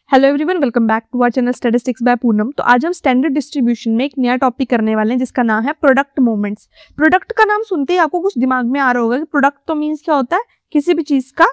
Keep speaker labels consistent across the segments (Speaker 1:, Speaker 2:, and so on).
Speaker 1: Hello everyone, welcome back to our channel statistics by Poonam. तो आज हम स्टैंडर्ड डिस्ट्रीब्यूशन में एक नया टॉपिक करने वाले हैं जिसका नाम है प्रोडक्ट मोमेंट्स। प्रोडक्ट का नाम सुनते ही आपको कुछ दिमाग में आ रहा होगा कि प्रोडक्ट तो मींस क्या होता है, किसी भी चीज का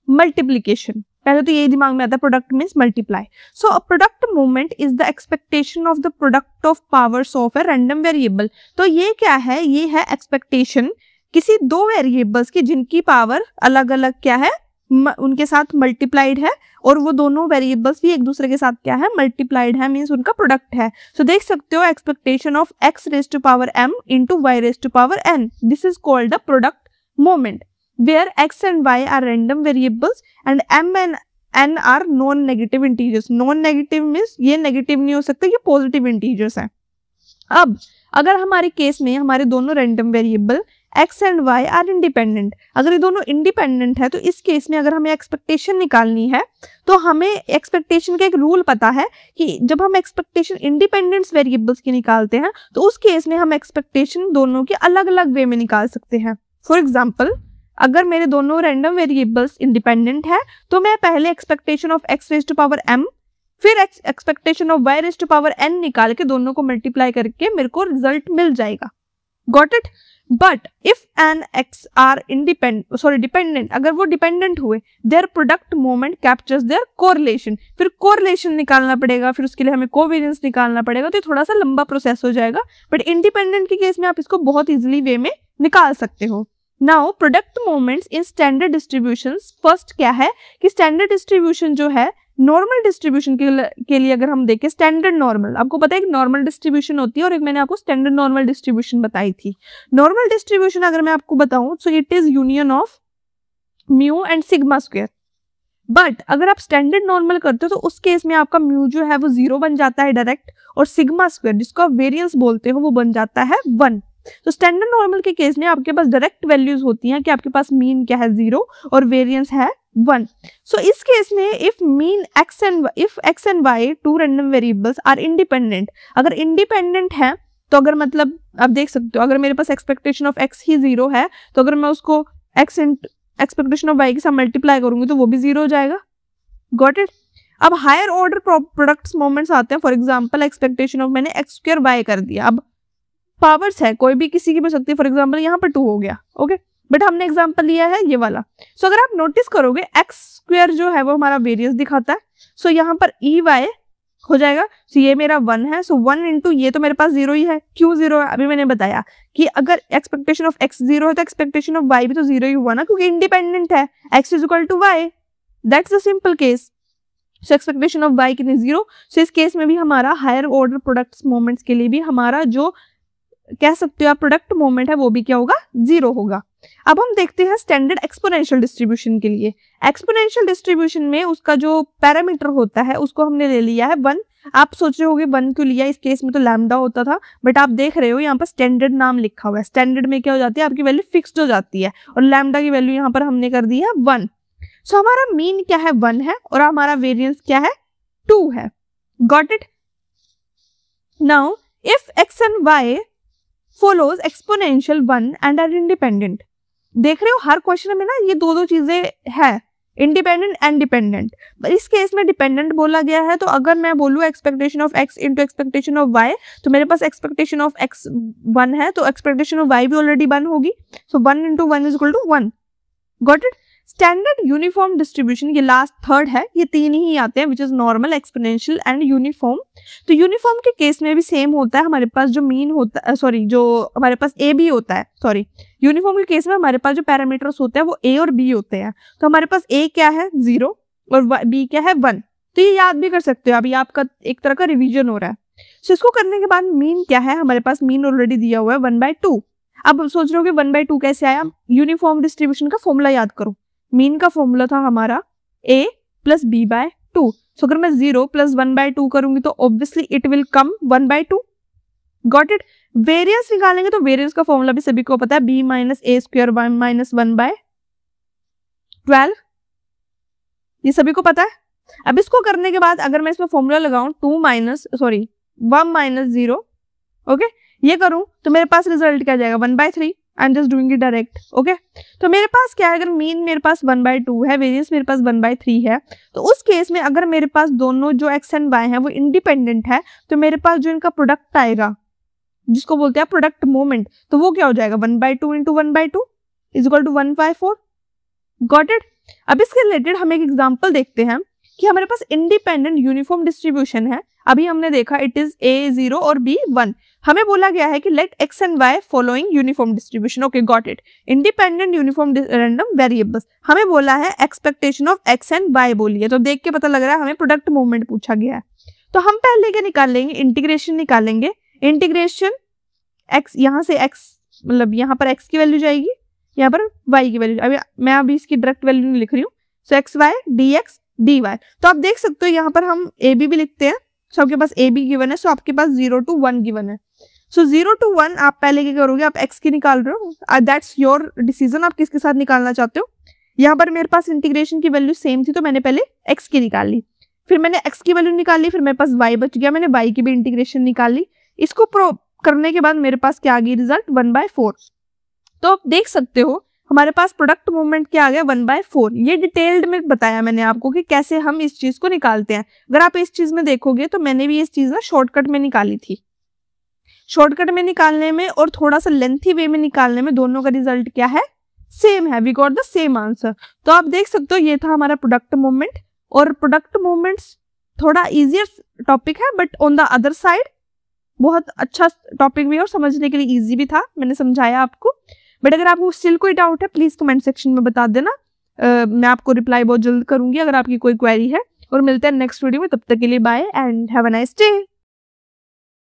Speaker 1: मल्टीप्लीकेशन। पहले तो यही दिमाग में आता है, product means multiply. So a product moment is the expectation of the product of powers of a random variable. तो ये क्या है, ये है एक्सपेक्टेशन किसी दो वेरिएबल्स की जिनकी पावर अलग अलग क्या है, उनके साथ मल्टीप्लाइड है, और वो दोनों वेरिएबल्स भी एक दूसरे के साथ क्या है, मल्टीप्लाइड है, मींस उनका प्रोडक्ट है। सो देख सकते हो expectation of x raise to power m into y raise to power n, this is called the product moment where x and y are random variables and m and n are non negative integers. Non negative means ये negative नहीं हो सकते, ये positive integers हैं। अब अगर हमारे case में हमारे दोनों random variable x and y are independent, अगर ये दोनों इंडिपेंडेंट है तो इस केस में अगर हमें एक्सपेक्टेशन निकालनी है तो हमें एक्सपेक्टेशन का एक रूल पता है कि जब हम एक्सपेक्टेशन इंडिपेंडेंस वेरिएबल्स की निकालते हैं तो उस केस में हम एक्सपेक्टेशन दोनों के अलग अलग वे में निकाल सकते हैं। फॉर एग्जाम्पल, अगर मेरे दोनों रैंडम वेरिएबल्स इंडिपेंडेंट है तो मैं पहले expectation of x raise to power m फिर expectation of y raise to power n निकाल के दोनों को मल्टीप्लाई करके मेरे को रिजल्ट मिल जाएगा। Got it? But if an x are dependent, अगर वो डिपेंडेंट हुए, their product moment captures their correlation. फिर कोरिलेशन निकालना पड़ेगा, फिर उसके लिए हमें कोवेरियंस निकालना पड़ेगा, तो ये थोड़ा सा लंबा प्रोसेस हो जाएगा। बट इंडिपेंडेंट के केस में आप इसको बहुत इजीली वे में निकाल सकते हो। Now product moments in standard distributions, first क्या है कि स्टैंडर्ड डिस्ट्रीब्यूशन जो है नॉर्मल डिस्ट्रीब्यूशन के लिए अगर हम देखें, स्टैंडर्ड नॉर्मल, आपको पता है एक नॉर्मल डिस्ट्रीब्यूशन होती है और एक मैंने आपको स्टैंडर्ड नॉर्मल डिस्ट्रीब्यूशन बताई थी। नॉर्मल डिस्ट्रीब्यूशन अगर मैं आपको बताऊं so it is union of mu and sigma square. But अगर आप स्टैंडर्ड नॉर्मल करते हो तो उस केस में आपका म्यू जो है वो 0 बन जाता है डायरेक्ट, और सिग्मा स्क्वायर जिसको आप वेरिएंस बोलते हो वो बन जाता है 1। तो स्टैंडर्ड नॉर्मल के केस में आपके पास डायरेक्ट वैल्यूज होती हैं कि आपके पास मीन क्या है 0 और वेरिएंस है 1। सो इस केस में if x and y two random variables are independent, अगर इंडिपेंडेंट है तो अगर मतलब आप देख सकते हो, अगर मेरे पास एक्सपेक्टेशन ऑफ x ही 0 है तो अगर मैं उसको x एक्सपेक्टेशन ऑफ y के साथ मल्टीप्लाई करूंगी तो वो भी 0 हो जाएगा। Got it? अब हायर ऑर्डर प्रोडक्ट्स मोमेंट्स आते हैं। फॉर एग्जाम्पल, एक्सपेक्टेशन ऑफ मैंने x स्क्वायर y कर दिया, अब पावर्स है कोई भी किसी की भी सकती है। फॉर एग्जाम्पल यहाँ पर 2 हो गया, ओके, बट हमने एग्जाम्पल लिया है ये वाला। सो अगर आप नोटिस करोगे x स्क्वायर जो है वो हमारा वेरिएंस दिखाता है, सो यहाँ पर EY हो जाएगा। सो ये मेरा 1 है, सो 1 इंटू ये तो मेरे पास 0 ही है। क्यों 0 है? अभी मैंने बताया कि अगर एक्सपेक्टेशन ऑफ x 0 है तो एक्सपेक्टेशन ऑफ y भी तो 0 ही हुआ ना, क्योंकि इंडिपेंडेंट है, x is equal to y, that's the simple case. So expectation of y कितनी 0। सो इस केस में भी हमारा हायर ऑर्डर प्रोडक्ट्स मोमेंट्स के लिए भी हमारा जो कह सकते हो आप प्रोडक्ट मोमेंट है वो भी क्या होगा, 0 होगा। अब हम देखते हैं स्टैंडर्ड एक्सपोनेंशियल डिस्ट्रीब्यूशन के लिए। एक्सपोनेंशियल डिस्ट्रीब्यूशन में उसका जो पैरामीटर होता है उसको हमने ले लिया है 1। आप सोच रहे होगे 1 क्यों लिया, इस केस में तो लैम्डा होता था, बट आप देख रहे हो यहाँ पर स्टैंडर्ड नाम लिखा हुआ है। स्टैंडर्ड में क्या हो जाती है, आपकी वैल्यू फिक्स्ड हो जाती है, और लैम्डा की वैल्यू यहाँ पर हमने कर दी है 1। सो हमारा मीन क्या है 1 है, और हमारा वेरिएंस क्या है 2 है। Got it? Now if x and y follows exponential 1 and are independent, देख रहे हो हर क्वेश्चन में ना ये दो चीजें है, इंडिपेंडेंट एंड डिपेंडेंट। इस केस में डिपेंडेंट बोला गया है, तो अगर मैं बोलूँ expectation of x into expectation of y, तो मेरे पास एक्सपेक्टेशन ऑफ x 1 है तो एक्सपेक्टेशन ऑफ y भी ऑलरेडी 1 होगी। So 1 into 1 is equal to 1। Got it? Standard uniform distribution, ये लास्ट थर्ड है, ये 3 ही आते हैं, which is normal, exponential and uniform. तो यूनिफॉर्म के केस में भी सेम होता है, हमारे पास जो मीन होता है, जो हमारे पास ए बी होता है, यूनिफॉर्म के केस में हमारे पास जो पैरामीटर्स होते हैं वो ए और बी होते हैं। तो हमारे पास ए क्या है 0 और बी क्या है 1, तो ये याद भी कर सकते हो, अभी आपका एक तरह का रिविजन हो रहा है। सो इसको करने के बाद मीन क्या है, हमारे पास मीन ऑलरेडी दिया हुआ है 1/2। अब सोच रहे हो कि 1/2 कैसे आया, यूनिफॉर्म डिस्ट्रीब्यूशन का फॉर्मूला याद करो। मीन का फॉर्मूला था हमारा a प्लस b/2। सो अगर मैं 0 प्लस 1/2 करूंगी तो obviously it will come 1/2। Got it? Variance निकालेंगे तो वेरिएंस का फॉर्मूला भी सभी को पता है, b minus a square minus 1/12, ये सभी को पता है। अब इसको करने के बाद अगर मैं इसमें फॉर्मूला लगाऊं 1 माइनस 0, ओके, ये करूं तो मेरे पास रिजल्ट क्या जाएगा 1/3। I am just doing it direct, okay. तो मेरे पास क्या है, अगर मीन मेरे पास 1/2 है, वेरियंस मेरे पास 1/3 है, तो उस केस में अगर मेरे पास दोनों जो x एंड y हैं वो इंडिपेंडेंट है, तो मेरे पास जो इनका प्रोडक्ट आएगा जिसको बोलते हैं प्रोडक्ट मोमेंट, तो वो क्या हो जाएगा 1/2 into 1/2 is equal to 1/4। Got it. अब इसके रिलेटेड हम एक एग्जांपल देखते हैं कि हमारे पास इंडिपेंडेंट यूनिफॉर्म डिस्ट्रीब्यूशन है। अभी हमने देखा इट इज A0 और B1। हमें बोला गया है कि let x and y following uniform distribution, okay got it. Independent uniform random variables, हमें बोला है expectation of x and y बोलिए, तो देख के पता लग रहा है हमें प्रोडक्ट मूवमेंट पूछा गया है। तो हम पहले क्या निकाल लेंगे, इंटीग्रेशन निकालेंगे। इंटीग्रेशन x, यहाँ से x मतलब यहाँ पर x की वैल्यू जाएगी, यहाँ पर y की वैल्यू। अभी मैं इसकी डायरेक्ट वैल्यू नहीं लिख रही हूँ। सो एक्स वाई dx dy। तो आप देख सकते हो यहाँ पर हम AB भी लिखते हैं। सो आपके पास AB गिवन है, सो आपके पास 0 to 1 गिवन है। सो 0 to 1 आप पहले क्या करोगे, आप x की निकाल रहे हो, दैट्स योर डिसीजन, आप किसके साथ निकालना चाहते हो। यहाँ पर मेरे पास इंटीग्रेशन की वैल्यू सेम थी, तो मैंने पहले x की निकाल ली, फिर मैंने x की वैल्यू निकाल ली, फिर मेरे पास y बच गया, मैंने y की भी इंटीग्रेशन निकाल ली। इसको करने के बाद मेरे पास क्या आ गई रिजल्ट 1/4। तो आप देख सकते हो हमारे पास प्रोडक्ट मूवमेंट क्या आ गया 1/4। ये डिटेल्ड में बताया मैंने आपको कि कैसे हम इस चीज को निकालते हैं। अगर आप इस चीज में देखोगे तो मैंने भी इस चीज ना शॉर्टकट में निकाली थी। शॉर्टकट में निकालने में और थोड़ा सा लेंथी वे में निकालने में दोनों का रिजल्ट क्या है, सेम है। We got the same answer. तो आप देख सकते हो ये था हमारा प्रोडक्ट मूवमेंट। और प्रोडक्ट मूवमेंट्स थोड़ा इजियर टॉपिक है, but on the other side बहुत अच्छा टॉपिक भी है और समझने के लिए इजी भी था, मैंने समझाया आपको। बट अगर आपको स्टिल कोई डाउट है प्लीज कमेंट सेक्शन में बता देना, मैं आपको रिप्लाई बहुत जल्द करूंगी अगर आपकी कोई क्वेरी है। और मिलते हैं नेक्स्ट वीडियो में, तब तक के लिए bye and have a nice day.